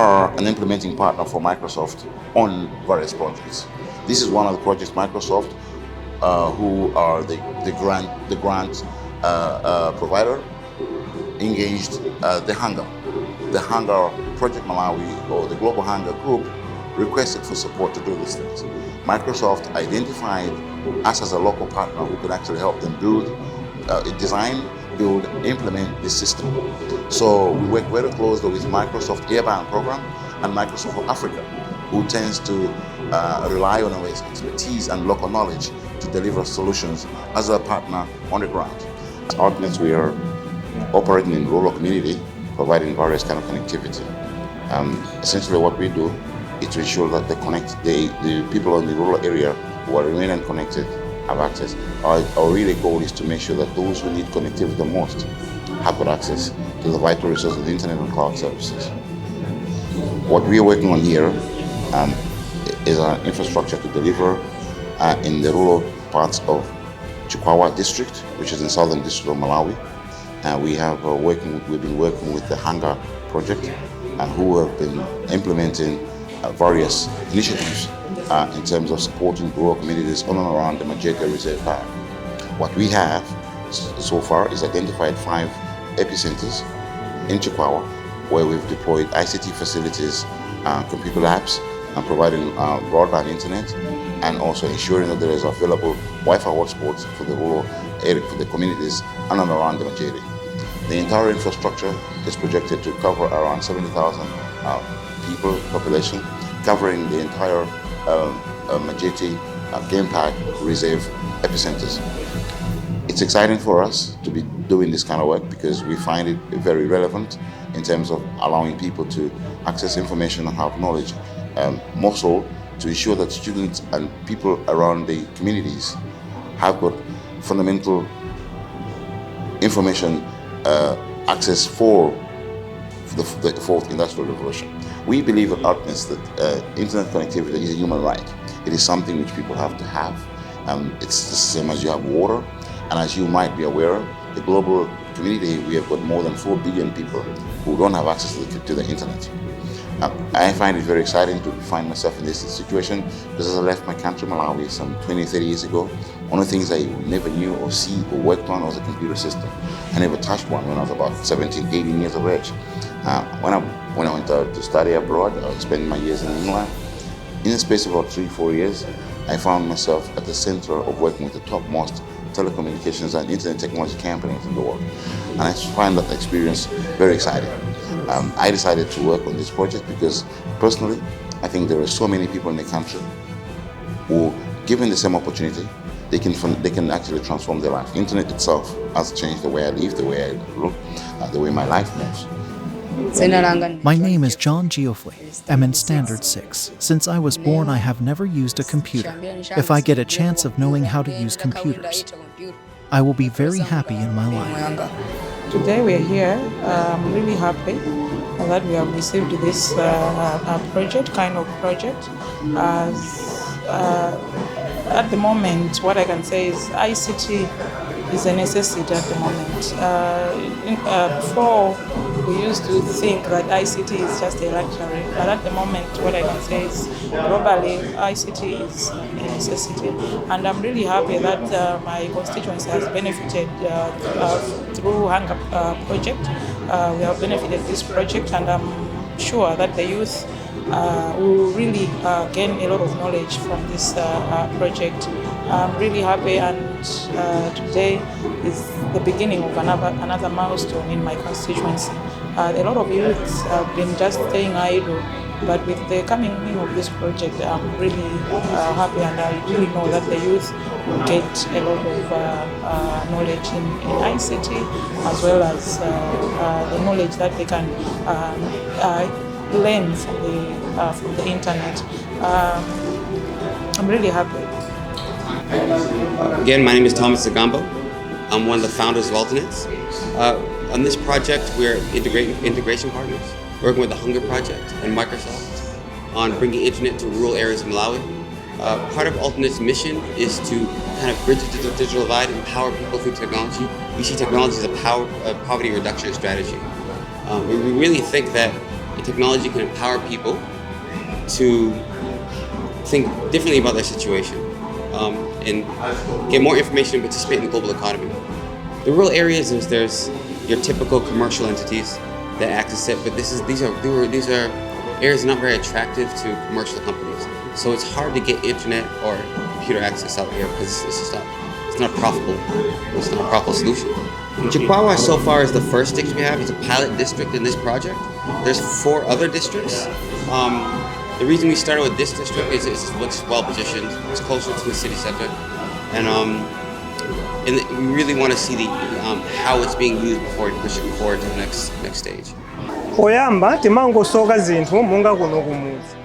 are an implementing partner for Microsoft on various projects. This is one of the projects Microsoft, who are the grant provider, engaged the Hunger. The Hunger Project Malawi, or the Global Hunger Group, requested for support to do these things. Microsoft identified us as a local partner who could actually help them design, build, implement this system. So we work very closely with Microsoft Airbound Program and Microsoft for Africa, who tends to rely on our expertise and local knowledge to deliver solutions as a partner on the ground. As UltiNetS, we are operating in rural community, providing various kind of connectivity. Essentially what we do is to ensure that the people in the rural area who are remaining connected have access. Our really goal is to make sure that those who need connectivity the most have good access to the vital resources of the internet and cloud services. What we are working on here is an infrastructure to deliver in the rural parts of Chikwawa district, which is in southern district of Malawi. We've been working with the Hunger project, who have been implementing various initiatives in terms of supporting rural communities on and around the Majete Reserve Park. What we have so far is identified 5 epicenters in Chikwawa, where we've deployed ICT facilities, computer labs, and providing broadband internet, and also ensuring that there is available Wi-Fi hotspots for the rural area, for the communities on and around the Majete. The entire infrastructure is projected to cover around 70,000 people population, covering the entire Majete Game Park Reserve epicenters. It's exciting for us to be doing this kind of work because we find it very relevant in terms of allowing people to access information and have knowledge, more so to ensure that students and people around the communities have got fundamental information access for the 4th industrial revolution. We believe at UltiNetS that internet connectivity is a human right. It is something which people have to have. It's the same as you have water. And as you might be aware, the global community, we have got more than 4 billion people who don't have access to the internet. I find it very exciting to find myself in this situation because as I left my country, Malawi, some 20, 30 years ago, one of the things I never knew or see or worked on was a computer system. I never touched one when I was about 17, 18 years of age. When I went to study abroad, I spent my years in England. In the space of about 3-4 years, I found myself at the center of working with the topmost telecommunications and internet technology companies in the world. And I find that experience very exciting. I decided to work on this project because personally, I think there are so many people in the country who, given the same opportunity, they can actually transform their life. Internet itself has changed the way I live, the way I look, the way my life moves. My name is John Geoffrey. I'm in Standard 6. Since I was born, I have never used a computer. If I get a chance of knowing how to use computers, I will be very happy in my life. Today we are here. I'm really happy that we have received this project. At the moment, what I can say is ICT is a necessity at the moment. Before, we used to think that ICT is just a luxury, but at the moment, what I can say is globally, ICT is a necessity. And I'm really happy that my constituency has benefited through Hunger project. We have benefited this project, and I'm sure that the youth will really gain a lot of knowledge from this project. I'm really happy, and today is the beginning of another milestone in my constituency. A lot of youths have been just staying idle, but with the coming in of this project, I'm really happy, and I really know that the youth will get a lot of knowledge in ICT, as well as the knowledge that they can learn from the internet. I'm really happy. Again, my name is Thomas Zagambo. I'm one of the founders of UltiNetS. On this project, we're integration partners, working with the Hunger Project and Microsoft on bringing internet to rural areas of Malawi. Part of UltiNetS' mission is to kind of bridge the digital divide and empower people through technology. We see technology as a poverty reduction strategy. We really think that and technology can empower people to think differently about their situation and get more information and participate in the global economy. The rural areas, there's your typical commercial entities that access it, but these are areas not very attractive to commercial companies. So it's hard to get internet or computer access out here because it's not profitable. It's not a profitable solution. Chikwawa so far is the first district we have. It's a pilot district in this project. There's 4 other districts. The reason we started with this district is it looks well positioned. It's closer to the city center, and we really want to see how it's being used before we push it forward to the next stage.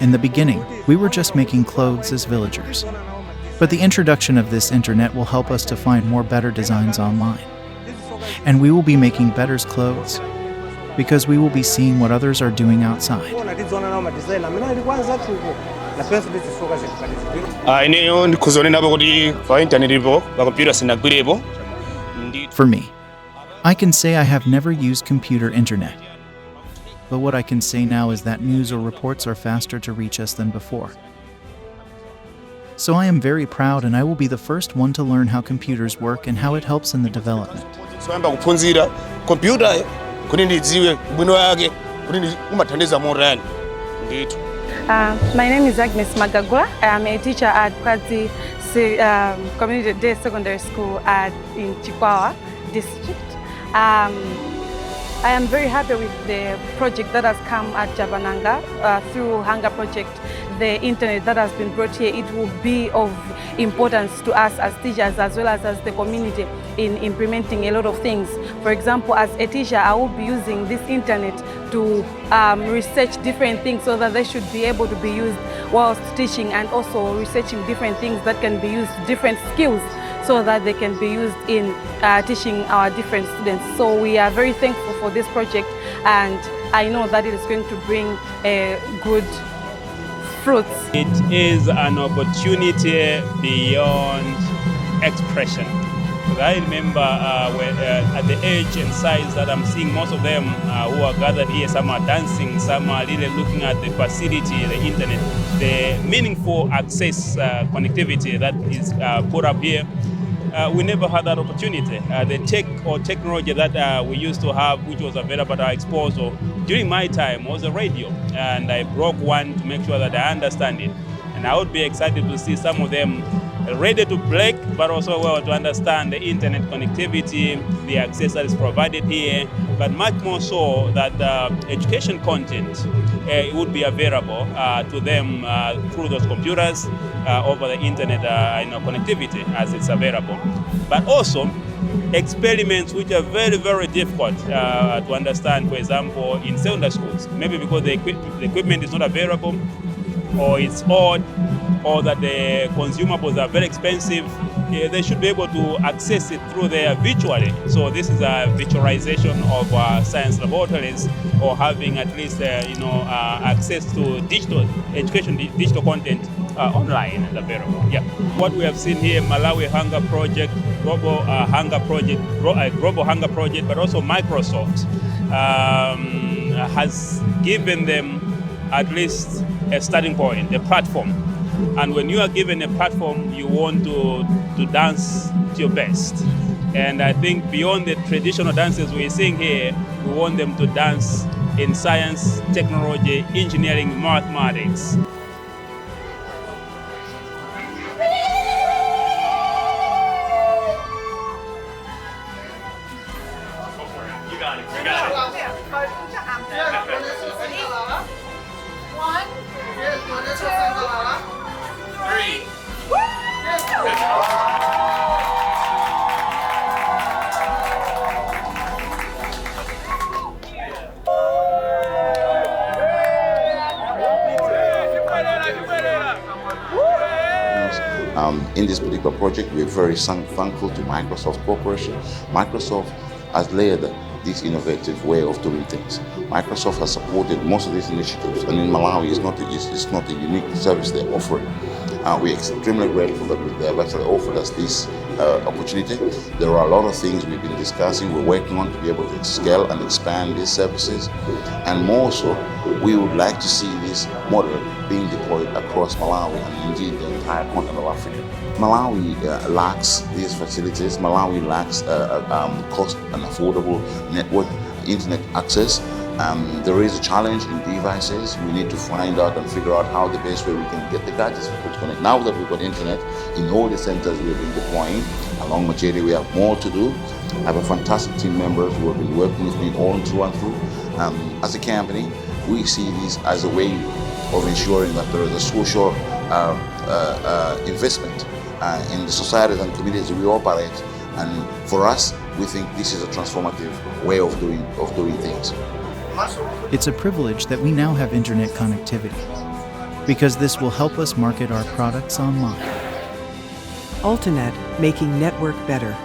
In the beginning, we were just making clothes as villagers. But the introduction of this internet will help us to find more better designs online. And we will be making better clothes because we will be seeing what others are doing outside. For me, I can say I have never used computer internet. But what I can say now is that news or reports are faster to reach us than before. So I am very proud, and I will be the first one to learn how computers work and how it helps in the development. My name is Agnes Magagwa. I am a teacher at Kwazi Community Day Secondary School in Chikwawa district. I am very happy with the project that has come at Jabananga through Hunger Project. The internet that has been brought here, it will be of importance to us as teachers as well as the community in implementing a lot of things. For example, as a teacher, I will be using this internet to research different things so that they should be able to be used whilst teaching, and also researching different things that can be used, different skills, so that they can be used in teaching our different students. So we are very thankful for this project, and I know that it is going to bring good fruits. It is an opportunity beyond expression. I remember at the age and size that I'm seeing most of them who are gathered here, some are dancing, some are really looking at the facility, the internet, the meaningful access connectivity that is put up here. We never had that opportunity. The tech or technology that we used to have, which was available at our exposure during my time, was a radio, and I broke one to make sure that I understand it. And I would be excited to see some of them ready to break, but also well to understand the internet connectivity, the access that is provided here, but much more so that education content would be available to them through those computers over the internet connectivity as it's available. But also experiments which are very, very difficult to understand, for example, in secondary schools, maybe because the equipment is not available, or it's odd, or that the consumables are very expensive. They should be able to access it through there virtually. So this is a virtualization of science laboratories, or having at least access to digital education, digital content online and available. Yeah. What we have seen here, Malawi Hunger Project, Global Hunger Project, but also Microsoft has given them at least a starting point, a platform. And when you are given a platform, you want to dance to your best. And I think beyond the traditional dances we're seeing here, we want them to dance in science, technology, engineering, mathematics. In this particular project, we're very thankful to Microsoft Corporation. Microsoft has laid this innovative way of doing things. Microsoft has supported most of these initiatives, and in Malawi, it's not a unique service they're offering. We're extremely grateful that they have actually offered us this opportunity. There are a lot of things we've been discussing, we're working on to be able to scale and expand these services. And more so, we would like to see this model being deployed across Malawi and indeed the entire continent of Africa. Malawi lacks these facilities. Malawi lacks cost and affordable network internet access. There is a challenge in devices. We need to find out and figure out how the best way we can get the gadgets to connect. Now that we've got internet in all the centers we've been deploying along Machete, we have more to do. I have a fantastic team members who have been working with me all through and through. As a company, we see this as a way of ensuring that there is a social investment in the societies and communities we operate. And for us, we think this is a transformative way of doing things. It's a privilege that we now have internet connectivity, because this will help us market our products online. UltiNet, making network better.